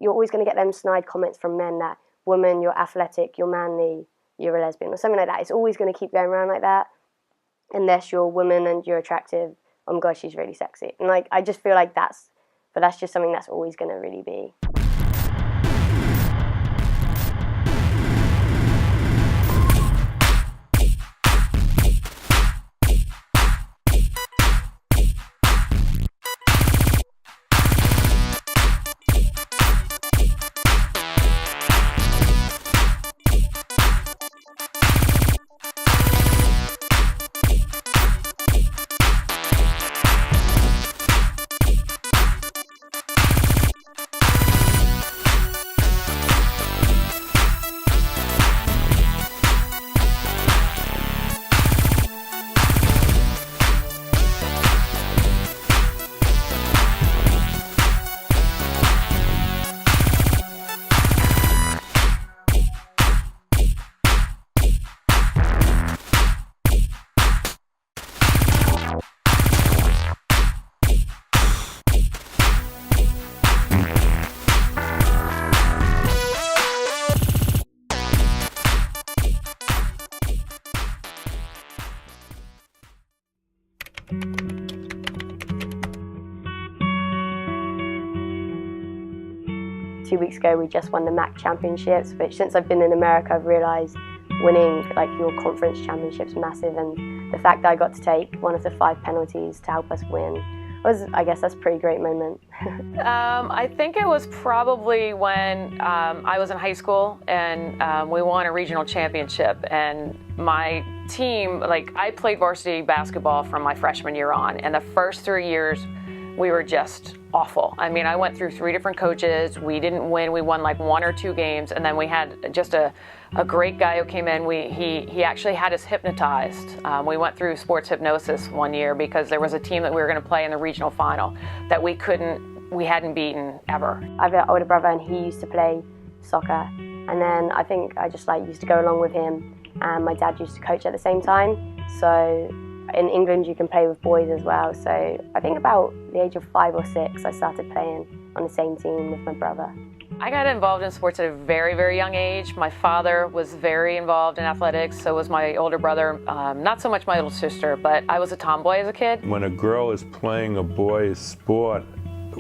you're always going to get them snide comments from men that, woman, you're athletic, you're manly, you're a lesbian, or something like that. It's always going to keep going around like that, unless you're a woman and you're attractive. Oh my God, she's really sexy. And like, I just feel like that's just something that's always going to really be. 2 weeks ago we just won the MAC championships, but since I've been in America I've realised winning like your conference championships massive, and the fact that I got to take one of the 5 penalties to help us win was, I guess that's a pretty great moment. I think it was probably when I was in high school and we won a regional championship, and my team, like I played varsity basketball from my freshman year on, and the first 3 years we were just awful. I mean, I went through 3 different coaches. We didn't win. We won like 1 or 2 games, and then we had just a great guy who came in. He actually had us hypnotized. We went through sports hypnosis one year because there was a team that we were going to play in the regional final that we hadn't beaten ever. I have an older brother, and he used to play soccer, and then I think I just like used to go along with him, and my dad used to coach at the same time. So in England you can play with boys as well, so I think about the age of 5 or 6 I started playing on the same team with my brother. I got involved in sports at a very, very young age. My father was very involved in athletics, so was my older brother. Not so much my little sister, but I was a tomboy as a kid. When a girl is playing a boy's sport,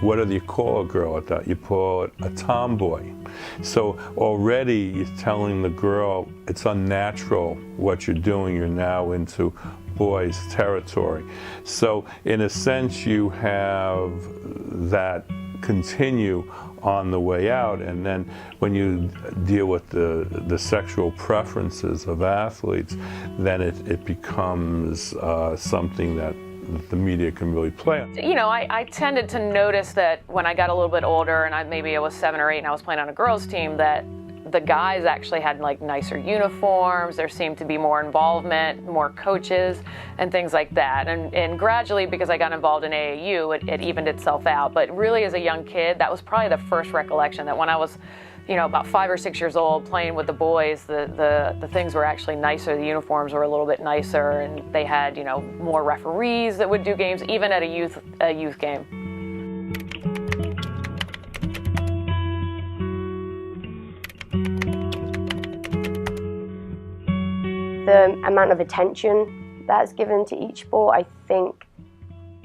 what do you call a girl at that? You call it a tomboy. So already you're telling the girl it's unnatural what you're doing. You're now into boys' territory. So in a sense you have that continue on the way out, and then when you deal with the sexual preferences of athletes, then it becomes something that the media can really play on. You know, I tended to notice that when I got a little bit older, and maybe I was 7 or 8 and I was playing on a girls' team, that the guys actually had like nicer uniforms. There seemed to be more involvement, more coaches, and things like that. And gradually, because I got involved in AAU, it evened itself out. But really, as a young kid, that was probably the first recollection that when I was, you know, about 5 or 6 years old, playing with the boys, the things were actually nicer. The uniforms were a little bit nicer, and they had, you know, more referees that would do games, even at a youth game. The amount of attention that's given to each sport, I think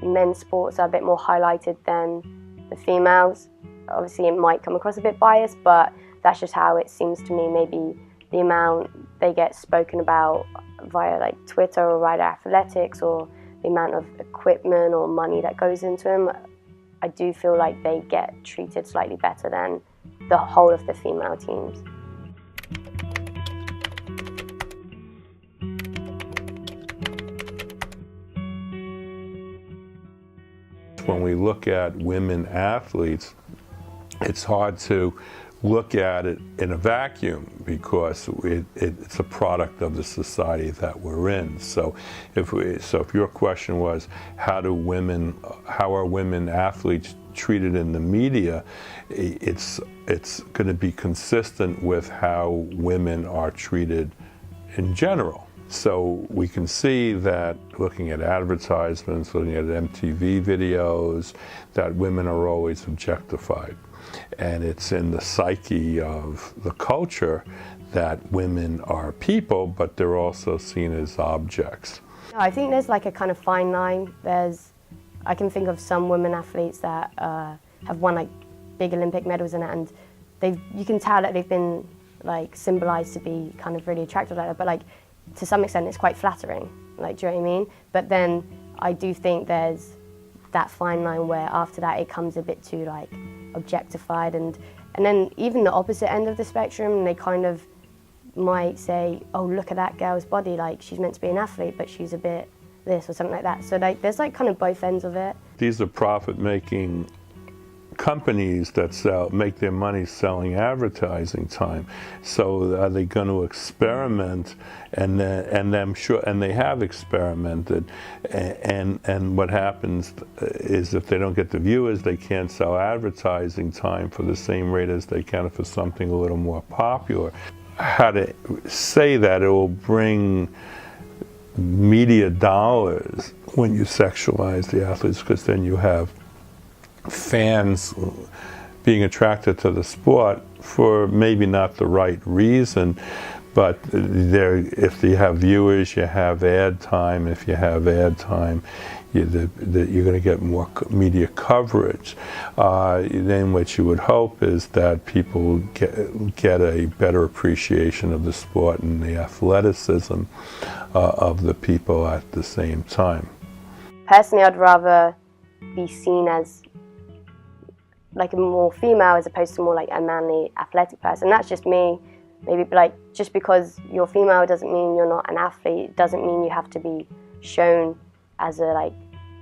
men's sports are a bit more highlighted than the females. Obviously it might come across a bit biased, but that's just how it seems to me. Maybe the amount they get spoken about via like Twitter or via athletics, or the amount of equipment or money that goes into them, I do feel like they get treated slightly better than the whole of the female teams. When we look at women athletes, it's hard to look at it in a vacuum because it's a product of the society that we're in. So if your question was how are women athletes treated in the media, it's going to be consistent with how women are treated in general. So we can see that looking at advertisements, looking at MTV videos, that women are always objectified. and it's in the psyche of the culture that women are people, but they're also seen as objects. I think there's like a kind of fine line. I can think of some women athletes that have won like big Olympic medals in it, and you can tell that they've been like symbolized to be kind of really attractive like that, but like to some extent it's quite flattering, like, do you know what I mean? But then I do think there's that fine line where after that it comes a bit too like objectified, and then even the opposite end of the spectrum, they kind of might say, oh, look at that girl's body, like she's meant to be an athlete but she's a bit this or something like that. So like there's like kind of both ends of it. These are profit-making companies that make their money selling advertising time. So are they going to experiment? And they have experimented. And what happens is if they don't get the viewers, they can't sell advertising time for the same rate as they can for something a little more popular. How to say that it will bring media dollars when you sexualize the athletes, because then you have fans being attracted to the sport for maybe not the right reason, but if you have viewers, you have ad time. If you have ad time, you're going to get more media coverage. Then what you would hope is that people get a better appreciation of the sport and the athleticism of the people at the same time. Personally, I'd rather be seen as like a more female as opposed to more like a manly athletic person. That's just me. Maybe like just because you're female doesn't mean you're not an athlete. It doesn't mean you have to be shown as a like,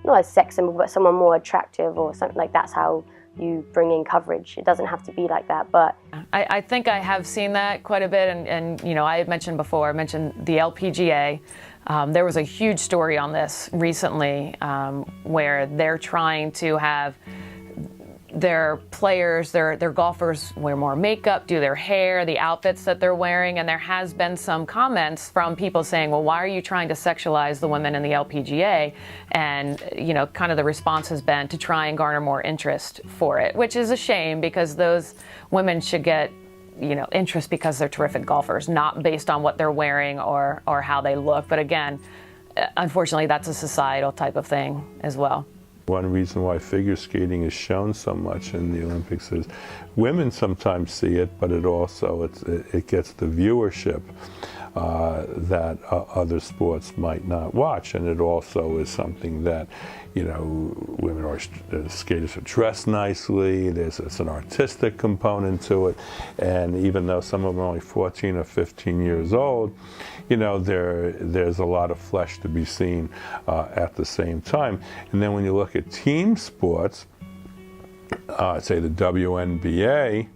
not a sex symbol, but someone more attractive or something like that's how you bring in coverage. It doesn't have to be like that, but I think I have seen that quite a bit, and you know, I had mentioned before, I mentioned the LPGA. There was a huge story on this recently where they're trying to have their players, their golfers wear more makeup, do their hair, the outfits that they're wearing, and there has been some comments from people saying, well, why are you trying to sexualize the women in the LPGA? And, you know, kind of the response has been to try and garner more interest for it, which is a shame because those women should get, you know, interest because they're terrific golfers, not based on what they're wearing or how they look. But again, unfortunately, that's a societal type of thing as well. One reason why figure skating is shown so much in the Olympics is women sometimes see it, but it gets the viewership that other sports might not watch, and it also is something that, you know, skaters are dressed nicely. It's an artistic component to it, and even though some of them are only 14 or 15 years old, you know, there's a lot of flesh to be seen at the same time. And then when you look at team sports, say the WNBA,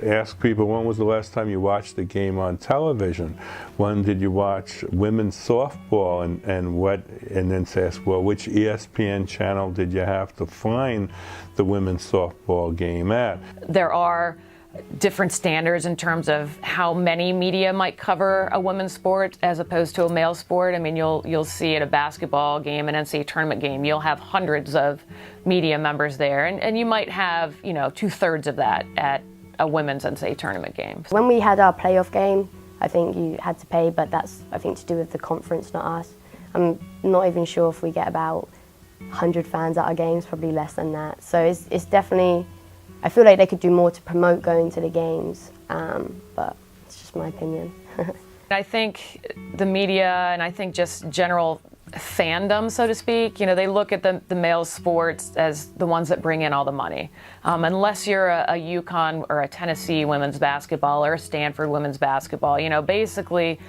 ask people, when was the last time you watched a game on television? When did you watch women's softball? And then ask, well, which ESPN channel did you have to find the women's softball game at? There are different standards in terms of how many media might cover a women's sport as opposed to a male sport. I mean, you'll see at a basketball game, an NCAA tournament game, you'll have hundreds of media members there, and you might have, you know, 2/3 of that at a women's NCAA tournament game. When we had our playoff game, I think you had to pay, but that's, I think, to do with the conference, not us. I'm not even sure if we get about 100 fans at our games, probably less than that. So it's definitely, I feel like they could do more to promote going to the games, but it's just my opinion. I think the media, and I think just general fandom, so to speak, you know, they look at the male sports as the ones that bring in all the money. Unless you're a UConn or a Tennessee women's basketball or a Stanford women's basketball, you know, basically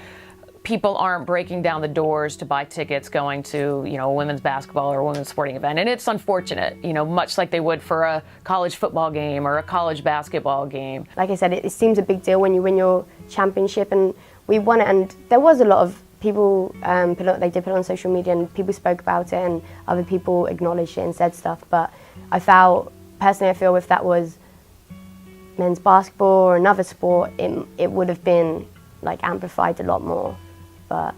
people aren't breaking down the doors to buy tickets going to, you know, a women's basketball or a women's sporting event. And it's unfortunate, you know, much like they would for a college football game or a college basketball game. Like I said, it seems a big deal when you win your championship, and we won it, and there was a lot of people, they did put it on social media and people spoke about it and other people acknowledged it and said stuff, but I feel if that was men's basketball or another sport, it would have been like amplified a lot more. But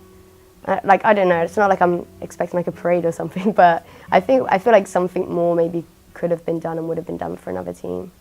I don't know, it's not like I'm expecting like a parade or something, but I feel like something more maybe could have been done and would have been done for another team.